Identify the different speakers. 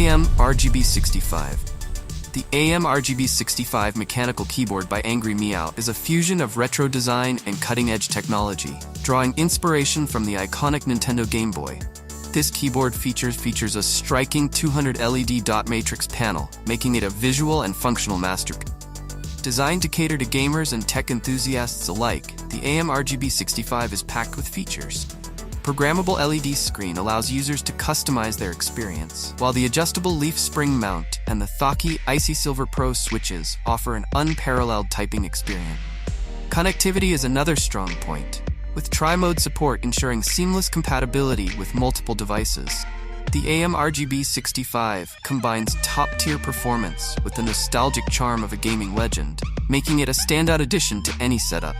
Speaker 1: AMRGB65. The AMRGB65 mechanical keyboard by Angry Meow is a fusion of retro design and cutting-edge technology, drawing inspiration from the iconic Nintendo Game Boy. This keyboard features a striking 200 LED dot matrix panel, making it a visual and functional masterpiece. Designed to cater to gamers and tech enthusiasts alike, the AMRGB65 is packed with features. Programmable LED screen allows users to customize their experience, while the adjustable leaf spring mount and the Thocky Icy Silver Pro switches offer an unparalleled typing experience. Connectivity is another strong point, with tri-mode support ensuring seamless compatibility with multiple devices. The AMRGB65 combines top-tier performance with the nostalgic charm of a gaming legend, making it a standout addition to any setup.